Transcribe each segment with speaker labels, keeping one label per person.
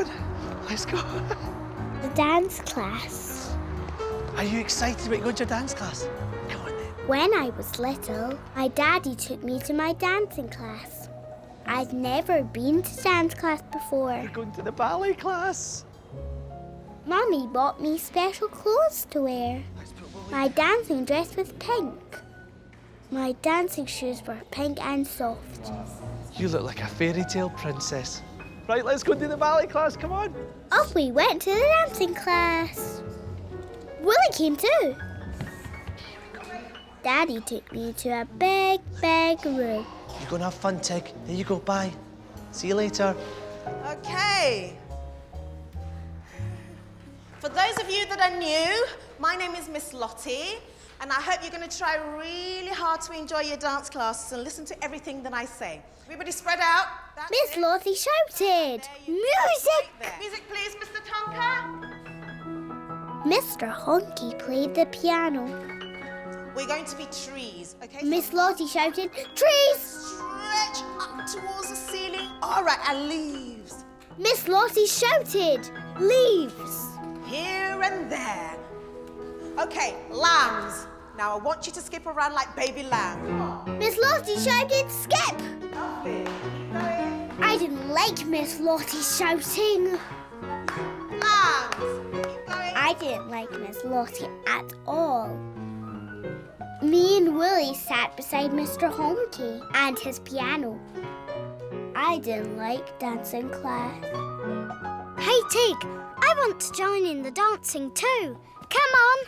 Speaker 1: come on. Let's go.
Speaker 2: The dance class.
Speaker 1: Are you excited about going to your dance class? Come on then.
Speaker 2: When I was little, my daddy took me to my dancing class. I'd never been to dance class before.
Speaker 1: You're going to the ballet class.
Speaker 2: Mummy bought me special clothes to wear. My dancing dress was pink. My dancing shoes were pink and soft.
Speaker 1: You look like a fairy tale princess. Right, let's go to the ballet class, come on.
Speaker 2: Off we went to the dancing class. Willie came too. Daddy took me to a big, big room.
Speaker 1: You're going to have fun, Tig. There you go, bye. See you later.
Speaker 3: Okay. For those of you that are new, my name is Miss Lottie, and I hope you're going to try really hard to enjoy your dance classes and listen to everything that I say. Everybody spread out. That's
Speaker 2: Miss
Speaker 3: it.
Speaker 2: Lottie shouted, "Music!"
Speaker 3: Right there. Music, please, Mr. Tonka.
Speaker 2: Mr. Honky played the piano.
Speaker 3: We're going to be trees, okay?
Speaker 2: Miss Lottie shouted, "Trees!"
Speaker 3: Stretch up towards the ceiling. All right, and leaves.
Speaker 2: Miss Lottie shouted, "Leaves!"
Speaker 3: Here and there. Okay, lambs. Now I want you to skip around like baby lamb.
Speaker 2: Miss Lottie shouted, "Skip!"
Speaker 3: Lovely. Keep going.
Speaker 2: I didn't like Miss Lottie shouting.
Speaker 3: Lambs. Keep going.
Speaker 2: I didn't like Miss Lottie at all. Me and Willie sat beside Mr. Honky and his piano. I didn't like dancing class. Hey, Tig, I want to join in the dancing too. Come on.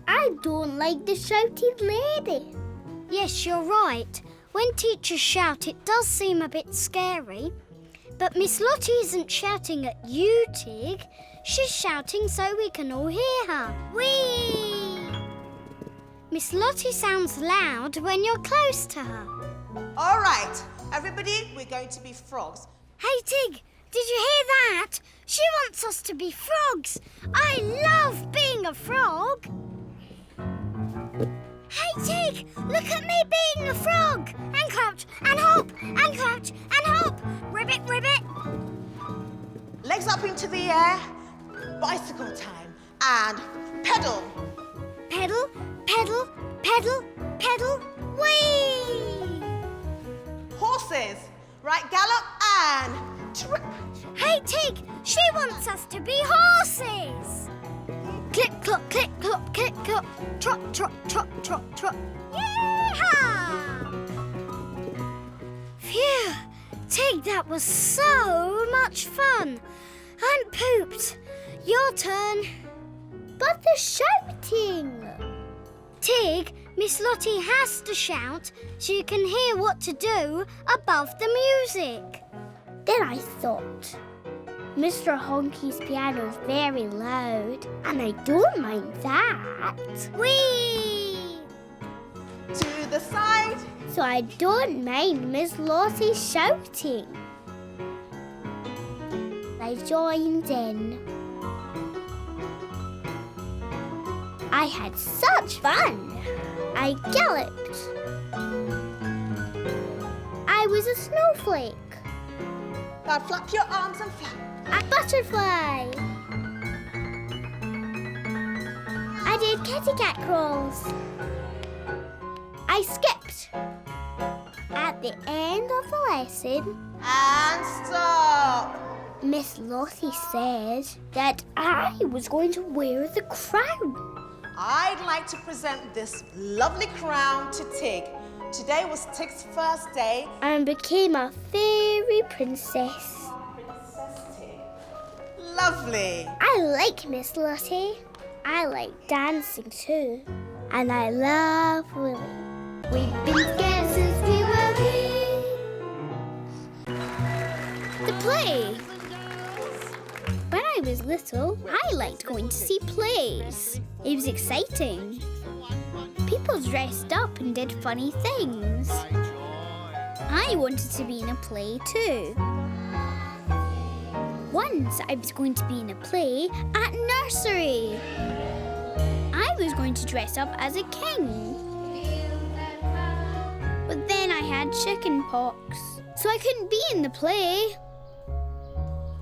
Speaker 2: I don't like the shouting lady. Yes, you're right. When teachers shout, it does seem a bit scary. But Miss Lottie isn't shouting at you, Tig. She's shouting so we can all hear her. Whee! Miss Lottie sounds loud when you're close to her.
Speaker 3: All right, everybody, we're going to be frogs.
Speaker 2: Hey, Tig, did you hear that? She wants us to be frogs. I love being a frog. Hey, Tig, look at me being a frog. And crouch, and hop, and crouch, and hop. Ribbit, ribbit.
Speaker 3: Legs up into the air. Bicycle time. And pedal.
Speaker 2: Pedal, pedal, pedal, pedal, whee!
Speaker 3: Horses. Right, gallop and trip.
Speaker 2: Hey, Tig, she wants us to be horses. Clip, clop, clip, clop, clip, clop. Trot, trot, trot, trot, trot. Yee-haw! Phew, Tig, that was so much fun. I'm pooped. Your turn. But the shouting. Tig, Miss Lottie has to shout so you can hear what to do above the music. Then I thought, Mr. Honky's piano is very loud, and I don't mind that. Whee!
Speaker 3: To the side.
Speaker 2: So I don't mind Miss Lottie shouting. I joined in. I had such fun. I galloped. I was a snowflake.
Speaker 3: Now flap your arms and flap.
Speaker 2: A butterfly. I did kitty cat crawls. I skipped. At the end of the lesson,
Speaker 3: And stop.
Speaker 2: Miss Lottie said that I was going to wear the crown.
Speaker 3: I'd like to present this lovely crown to Tig. Today was Tig's first day.
Speaker 2: And became a fairy princess.
Speaker 3: Princess Tig. Lovely.
Speaker 2: I like Miss Lottie. I like dancing too. And I love Willie. We've been together since we were wee. The play. When I was little, I liked going to see plays. It was exciting. People dressed up and did funny things. I wanted to be in a play too. Once I was going to be in a play at nursery. I was going to dress up as a king. But then I had chicken pox, so I couldn't be in the play.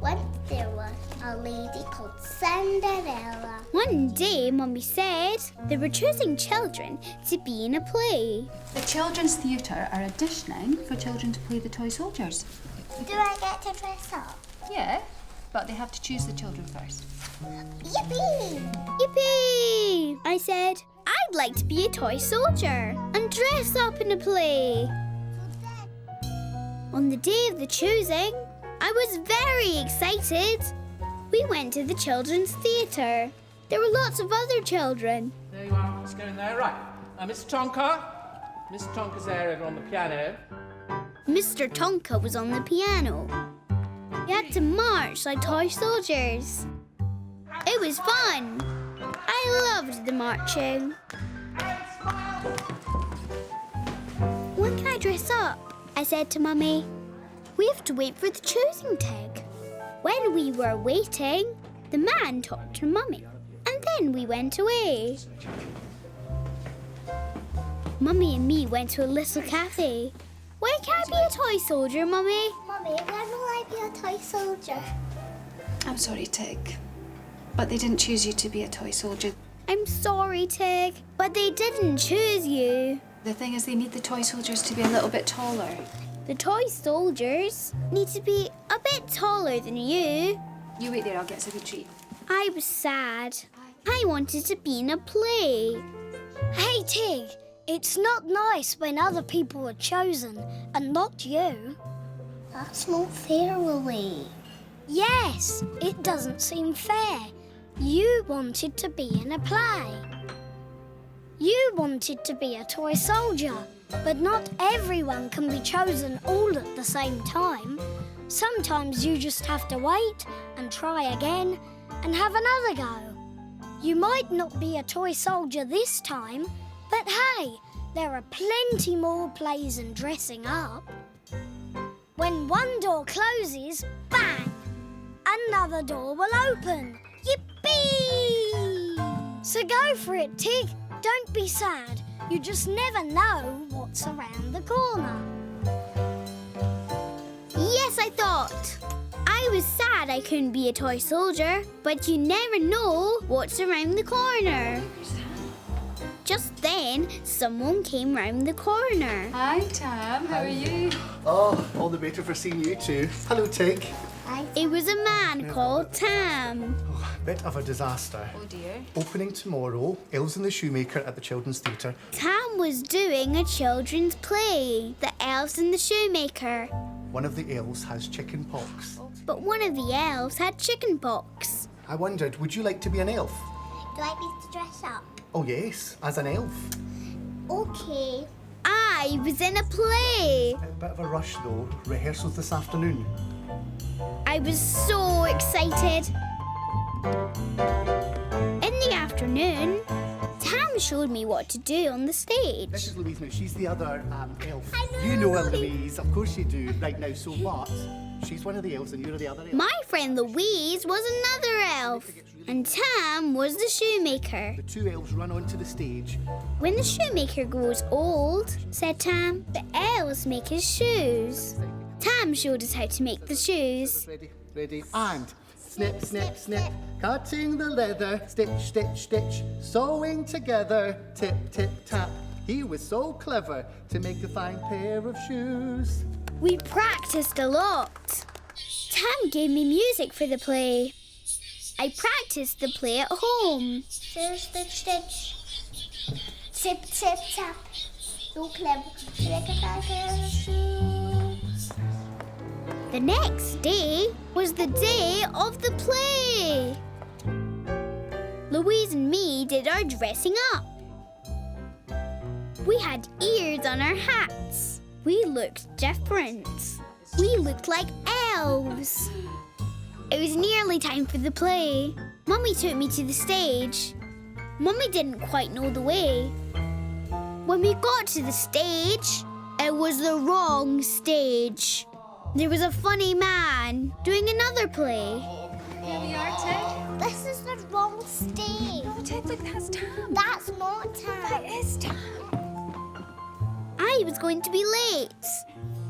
Speaker 2: Once There was a lady called Cinderella.
Speaker 4: One day, Mummy said they were choosing children to be in a play.
Speaker 5: The Children's Theatre are auditioning for children to play the toy soldiers.
Speaker 2: Do I get to dress up?
Speaker 5: Yeah, but they have to choose the children first.
Speaker 2: Yippee!
Speaker 4: Yippee! I said, I'd like to be a toy soldier and dress up in a play. On the day of the choosing, I was very excited. We went to the Children's Theatre. There were lots of other children.
Speaker 6: There you are. Let's go in there. Right. Miss Tonka. Miss Tonka's there over on the piano.
Speaker 4: Mr. Tonka was on the piano. We had to march like toy soldiers. It was fun. I loved the marching. When can I dress up? I said to Mummy. We have to wait for the choosing tag. When we were waiting, the man talked to Mummy, and then we went away. Mummy and me went to a little cafe. When can I be a toy soldier, Mummy?
Speaker 2: Mummy, when will I be a toy soldier?
Speaker 5: I'm sorry, Tig, but they didn't choose you to be a toy soldier.
Speaker 4: I'm sorry, Tig, but they didn't choose you.
Speaker 5: The thing is, they need the toy soldiers to be a little bit taller.
Speaker 4: The toy soldiers need to be a bit taller than you.
Speaker 5: You wait there, I'll get us a good treat.
Speaker 4: I was sad. I wanted to be in a play.
Speaker 7: Hey, Tig, it's not nice when other people are chosen and not you.
Speaker 2: That's not fair, Willie.
Speaker 7: Yes, it doesn't seem fair. You wanted to be in a play. You wanted to be a toy soldier, but not everyone can be chosen all at the same time. Sometimes you just have to wait and try again and have another go. You might not be a toy soldier this time, but hey, there are plenty more plays and dressing up. When one door closes, bang! Another door will open. Yippee! So go for it, Tig. Don't be sad. You just never know what's around the corner.
Speaker 4: Yes, I thought. I was sad I couldn't be a toy soldier, but you never know what's around the corner. Just then, someone came round the corner.
Speaker 5: Hi, Tam. How are you?
Speaker 8: Oh, all the better for seeing you too. Hello, Tig.
Speaker 4: It was a man called Tam.
Speaker 8: Oh, bit of a disaster.
Speaker 5: Oh, dear.
Speaker 8: Opening tomorrow, Elves and the Shoemaker at the Children's Theatre.
Speaker 4: Tam was doing a children's play, The Elves and the Shoemaker.
Speaker 8: One of the elves has chicken pox.
Speaker 4: But one of the elves had chicken pox.
Speaker 8: I wondered, would you like to be an elf?
Speaker 2: Do I need to dress up?
Speaker 8: Oh yes, as an elf.
Speaker 2: Okay.
Speaker 4: I was in a play.
Speaker 8: A bit of a rush though. Rehearsals this afternoon.
Speaker 4: I was so excited. In the afternoon, Tam showed me what to do on the stage.
Speaker 8: This is Louise now. She's the other elf.
Speaker 2: I know
Speaker 8: You know her,
Speaker 2: Louise.
Speaker 8: Louise. Of course you do. Right now, so what? She's one of the elves and you're the other elf.
Speaker 4: My friend Louise was another elf, and Tam was the shoemaker.
Speaker 8: The two elves run onto the stage.
Speaker 4: When the shoemaker grows old, said Tam, the elves make his shoes. Tam showed us how to make the shoes.
Speaker 8: Ready, ready, and snip, snip, snip. Cutting the leather, stitch, stitch, stitch. Sewing together, tip, tip, tap. He was so clever to make a fine pair of shoes.
Speaker 4: We practiced a lot. Tam gave me music for the play. I practiced the play at home.
Speaker 2: Stitch, stitch, stitch. Tip, tip, tap. So clever to make a fine pair of shoes.
Speaker 4: The next day was the day of the play. Louise and me did our dressing up. We had ears on our hats. We looked different. We looked like elves. It was nearly time for the play. Mummy took me to the stage. Mummy didn't quite know the way. When we got to the stage, it was the wrong stage. There was a funny man doing another play.
Speaker 5: Here we are, Tig.
Speaker 2: This is the wrong stage.
Speaker 5: Oh, Tig, look, that's Tam.
Speaker 2: That's not Tam.
Speaker 5: That is Tam.
Speaker 4: I was going to be late.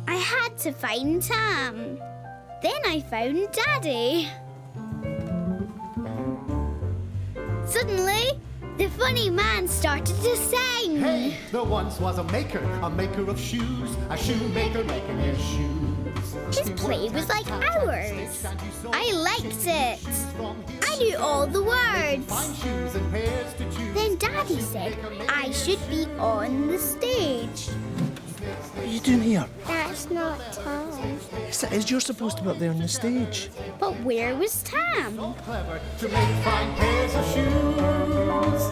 Speaker 4: I had to find Tam. Then I found Daddy. The funny man started to sing.
Speaker 8: Hey, there once was a maker of shoes, a shoemaker making his shoes.
Speaker 4: His play was like ours. I liked it. I knew all the words. Then Daddy said I should be on the stage.
Speaker 1: What are you doing here?
Speaker 2: That's not Tom.
Speaker 1: Yes, it is. You're supposed to be up there on the stage.
Speaker 4: But where was Tam?
Speaker 8: Clever to make fine pairs of shoes.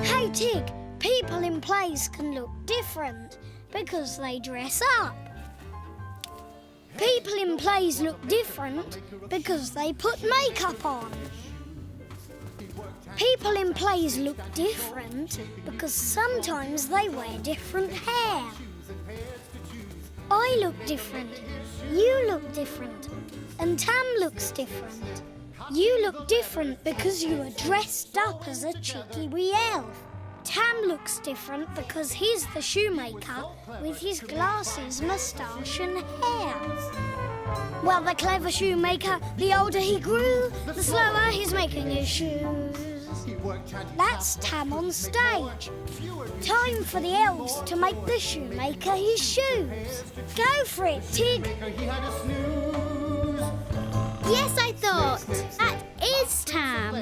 Speaker 7: Hey, Tig, people in plays can look different because they dress up. People in plays look different because they put makeup on. People in plays look different because sometimes they wear different hair. I look different, you look different, and Tam looks different. You look different because you are dressed up as a cheeky wee elf. Tam looks different because he's the shoemaker with his glasses, moustache and hair. Well, the clever shoemaker, the older he grew, the slower he's making his shoes. That's Tam on stage. Time for the elves to make the shoemaker his shoes. Go for it, Tig.
Speaker 4: Yes, I thought. That is Tam.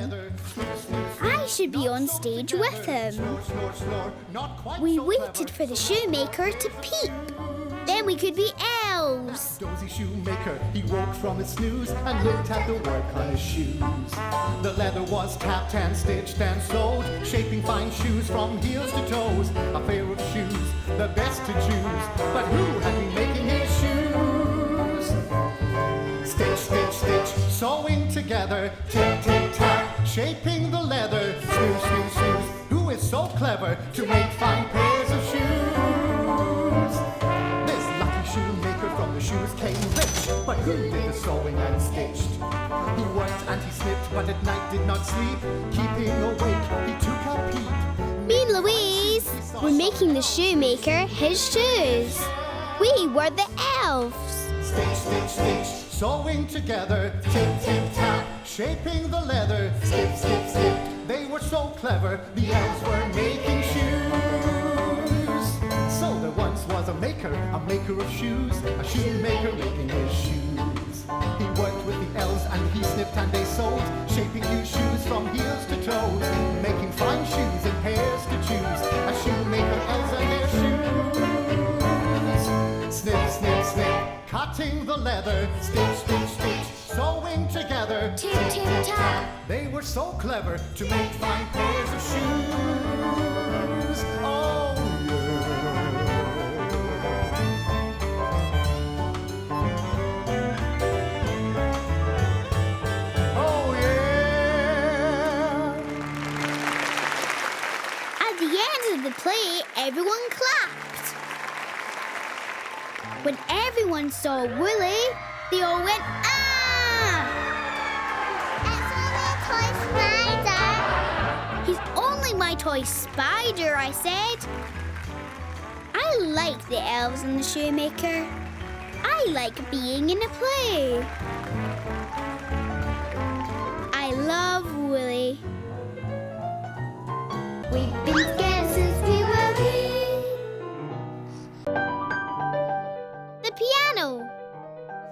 Speaker 4: I should be on stage with him. We waited for the shoemaker to peep. Then we could be elves.
Speaker 8: Dozy shoemaker, he woke from his snooze and looked at the work on his shoes. The leather was tapped and stitched and sewed, shaping fine shoes from heels to toes. A pair of shoes, the best to choose. But who had been making his shoes? Stitch, stitch, stitch, sewing together. Tick, tick, tack, shaping the leather. Snooze, snooze, snooze. Who is so clever to make fine pairs of shoes? Shoemaker from the shoes came rich, but who did the sewing and stitched? He worked and he snipped, but at night did not sleep. Keeping awake, he took a peep.
Speaker 4: Me and Louise were making the shoemaker his shoes. We were the elves.
Speaker 8: Stitch, stitch, stitch, sewing together. Tip, tip, tap, shaping the leather. Skip, skip, skip, they were so clever. The elves were making shoes. So there once was a maker of shoes, a shoemaker making his shoes. He worked with the elves and he snipped and they sewed, shaping new shoes from heels to toes, making fine shoes and pairs to choose. A shoemaker elves and their shoes. Snip, snip, snip, cutting the leather. Stitch, stitch, stitch, sewing together.
Speaker 7: Tip, tip, tap.
Speaker 8: They were so clever to make fine pairs of shoes. Oh,
Speaker 4: The play, everyone clapped. When everyone saw Willy, they all went, ah!
Speaker 2: It's only a toy spider.
Speaker 4: He's only my toy spider, I said. I like the elves and the shoemaker. I like being in a play. I love Willy. We've been together since we were wee. The piano.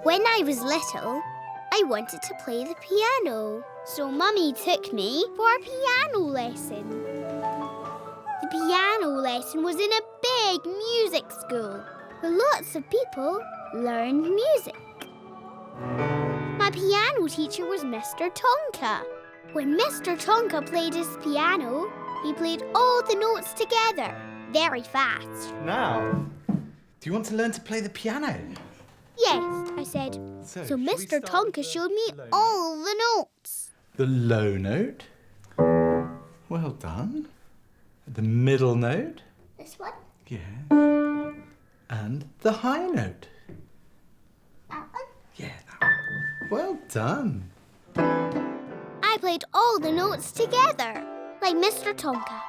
Speaker 4: When I was little, I wanted to play the piano. So Mummy took me for a piano lesson. The piano lesson was in a big music school where lots of people learned music. My piano teacher was Mr. Tonka. When Mr. Tonka played his piano, he played all the notes together, very fast.
Speaker 9: Now, do you want to learn to play the piano?
Speaker 4: Yes, I said. So Mr. Tonka showed me all the notes.
Speaker 9: The low note. Well done. The middle note.
Speaker 2: This one?
Speaker 9: Yeah. And the high note.
Speaker 2: That one?
Speaker 9: Yeah, that one. Well done.
Speaker 4: I played all the notes together, like Mr. Tonka.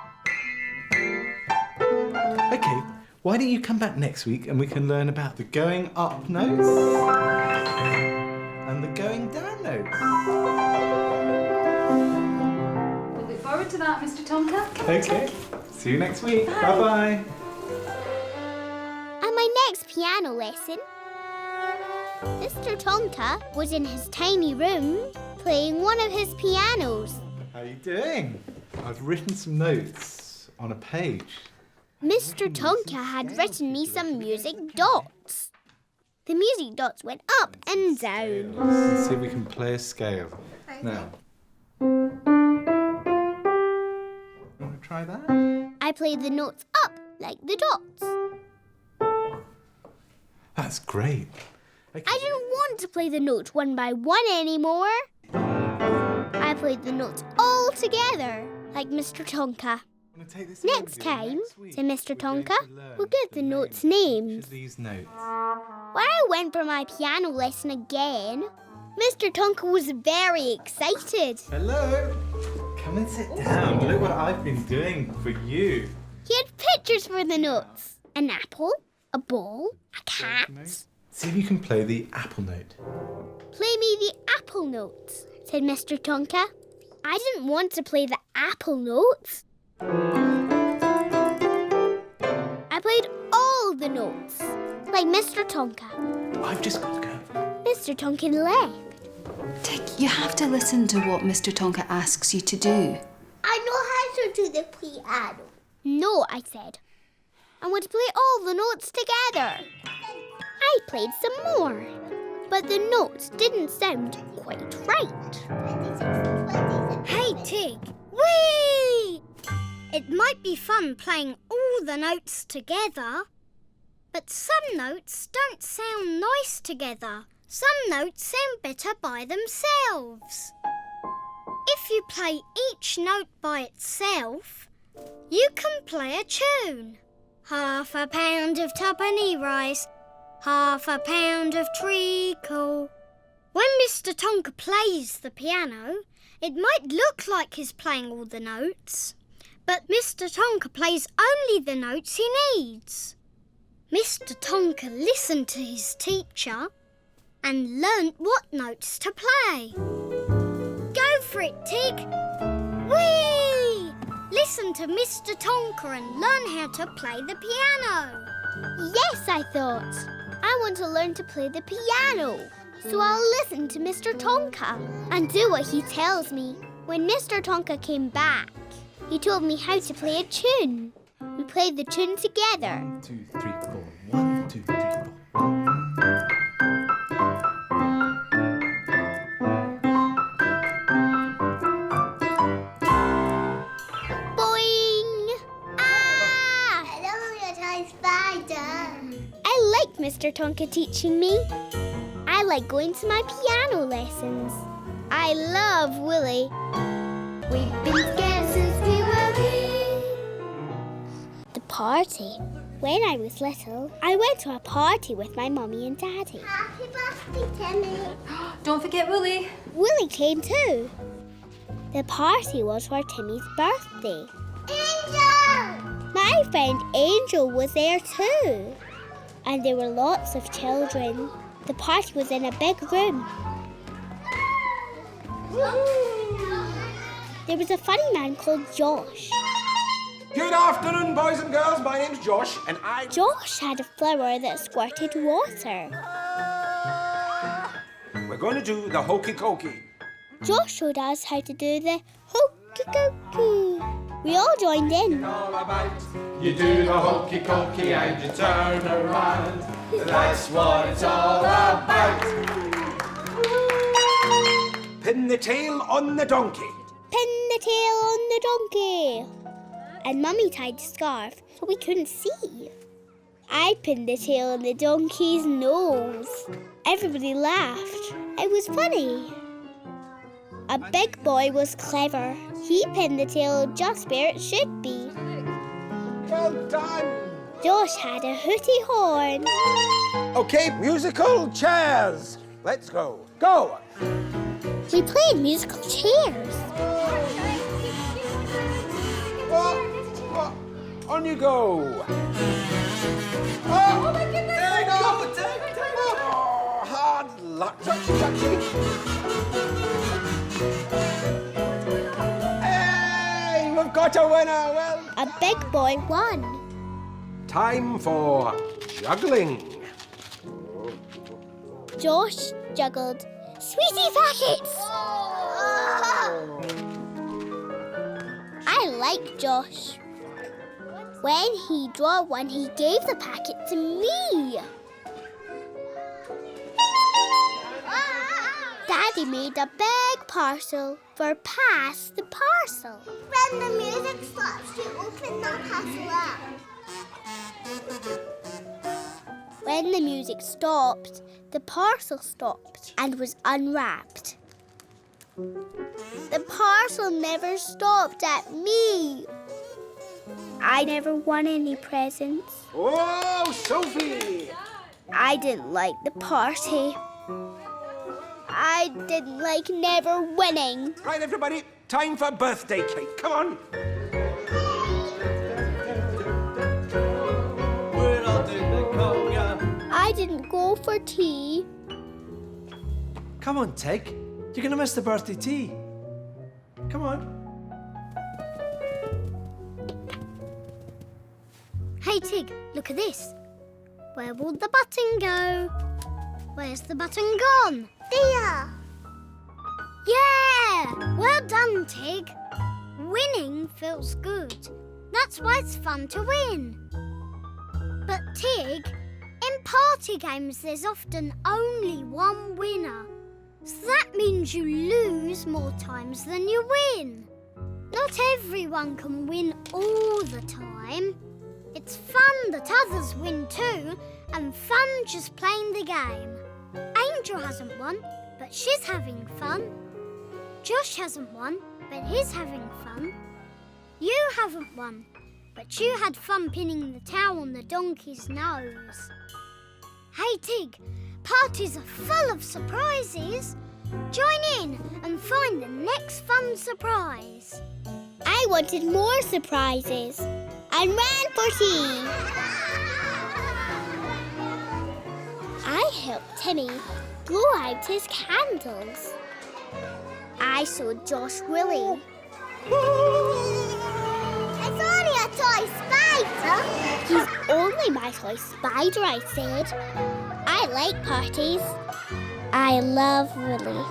Speaker 9: Okay, why don't you come back next week and we can learn about the going up notes and the going down notes.
Speaker 5: We'll be forward to that, Mr. Tonka. Come on,
Speaker 9: Okay.
Speaker 5: Tick.
Speaker 9: See you next week. Bye-bye.
Speaker 4: At my next piano lesson, Mr. Tonka was in his tiny room playing one of his pianos.
Speaker 9: How are you doing? I've written some notes on a page.
Speaker 4: Mr. Tonka had written me some music dots. The music dots went up and down.
Speaker 9: Let's see if we can play a scale. Now. You want to try that?
Speaker 4: I played the notes up like the dots.
Speaker 9: That's great. Okay.
Speaker 4: I didn't want to play the notes one by one anymore. I played the notes all together, like Mr. Tonka. Next time, said Mr. Tonka, we'll give the notes names.
Speaker 9: These notes.
Speaker 4: When I went for my piano lesson again, Mr. Tonka was very excited.
Speaker 9: Hello. Come and sit down. Look what I've been doing for you.
Speaker 4: He had pictures for the notes. An apple, a ball, a cat.
Speaker 9: See if you can play the apple note.
Speaker 4: Play me the apple notes, said Mr. Tonka. I didn't want to play the apple notes. I played all the notes, like Mr. Tonka.
Speaker 9: I've just got to go.
Speaker 4: Mr. Tonka left.
Speaker 5: Tick, you have to listen to what Mr. Tonka asks you to do.
Speaker 2: I know how to do the piano.
Speaker 4: No, I said. I want to play all the notes together. I played some more, but the notes didn't sound quite right.
Speaker 7: Hey, Tig. Whee! It might be fun playing all the notes together, but some notes don't sound nice together. Some notes sound better by themselves. If you play each note by itself, you can play a tune. Half a pound of tuppenny rice, half a pound of treacle. When Mr. Tonka plays the piano, it might look like he's playing all the notes, but Mr. Tonka plays only the notes he needs. Mr. Tonka listened to his teacher and learnt what notes to play. Go for it, Tig! Whee! Listen to Mr. Tonka and learn how to play the piano.
Speaker 4: Yes, I thought. I want to learn to play the piano. So I'll listen to Mr. Tonka and do what he tells me. When Mr. Tonka came back, he told me how to play a tune. We played the tune together.
Speaker 9: 1, 2, 3, 4. 1, 2, 3, 4.
Speaker 4: Boing! Ah!
Speaker 2: Hello, your toy spider.
Speaker 4: I like Mr. Tonka teaching me. I like going to my piano lessons. I love Willie. We've been together since we were wee. The party. When I was little, I went to a party with my mummy and daddy.
Speaker 2: Happy birthday, Timmy.
Speaker 5: Don't forget Willy.
Speaker 4: Willie came too. The party was for Timmy's birthday.
Speaker 2: Angel!
Speaker 4: My friend Angel was there too. And there were lots of children. The party was in a big room. There was a funny man called Josh.
Speaker 10: Good afternoon, boys and girls. My name's Josh, and
Speaker 4: Josh had a flower that squirted water.
Speaker 10: we're going to do the hokey cokey.
Speaker 4: Josh showed us how to do the hokey cokey. We all joined in.
Speaker 6: All about. You do the hokey cokey and you turn around. That's what it's all about.
Speaker 10: Pin the tail on the donkey.
Speaker 4: Pin the tail on the donkey. And Mummy tied the scarf so we couldn't see. I pinned the tail on the donkey's nose. Everybody laughed. It was funny. A big boy was clever. He pinned the tail just where it should be.
Speaker 10: Well done.
Speaker 4: Josh had a hooty horn.
Speaker 10: Okay, musical chairs. Let's go. Go.
Speaker 4: We played musical chairs.
Speaker 10: On you go. Oh, my goodness. There you go. Oh, hard luck. Touchy. Hey,
Speaker 6: got a winner, Will.
Speaker 2: A big boy won.
Speaker 6: Time for juggling.
Speaker 2: Josh juggled sweetie packets. I like Josh. When he drew one, he gave the packet to me. Daddy made a big parcel for Pass the Parcel. When the music stops, you open the parcel up. When the music stopped, the parcel stopped and was unwrapped. The parcel never stopped at me. I never won any presents.
Speaker 6: Oh, Sophie!
Speaker 2: I didn't like the party. I didn't like never winning.
Speaker 6: Right, everybody, time for birthday cake. Come on.
Speaker 10: We're all doing the conga.
Speaker 2: I didn't go for tea.
Speaker 1: Come on, Tig. You're going to miss the birthday tea. Come on.
Speaker 7: Hey, Tig, look at this. Where will the button go? Where's the button gone?
Speaker 2: There.
Speaker 7: Yeah! Well done, Tig. Winning feels good. That's why it's fun to win. But, Tig, in party games there's often only one winner. So that means you lose more times than you win. Not everyone can win all the time. It's fun that others win too, and fun just playing the game. Angel hasn't won, but she's having fun. Josh hasn't won, but he's having fun. You haven't won, but you had fun pinning the towel on the donkey's nose. Hey, Tig, parties are full of surprises. Join in and find the next fun surprise.
Speaker 2: I wanted more surprises and ran for tea. I helped Timmy blow out his candles. I showed Josh Willie. It's only a toy spider. He's only my toy spider, I said. I like parties. I love Willie.